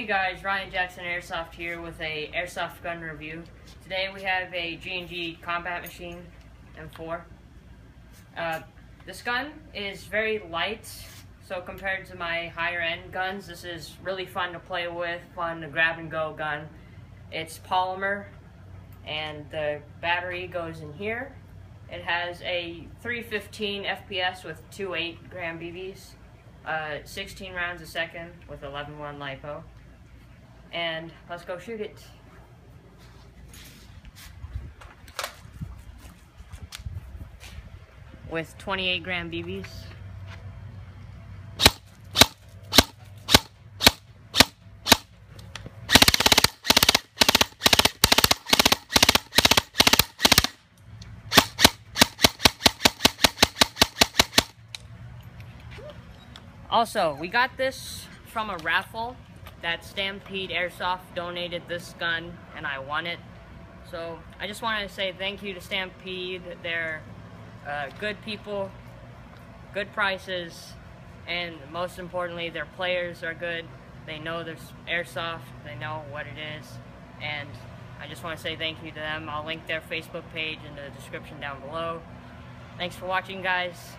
Hey guys, Ryan Jackson Airsoft here with a airsoft gun review. Today we have a G&G Combat Machine M4. This gun is very light, so compared to my higher end guns, this is really fun to play with, fun to grab and go gun. It's polymer and the battery goes in here. It has a 315 FPS with two 8-gram BBs. 16 rounds a second with 11.1 LiPo. And let's go shoot it. With 28-gram BBs. Also, we got this from a raffle that Stampede Airsoft donated this gun, and I won it. So I just wanted to say thank you to Stampede. They're good people, good prices, and most importantly, their players are good. They know there's airsoft, they know what it is, and I just want to say thank you to them. I'll link their Facebook page in the description down below. Thanks for watching, guys.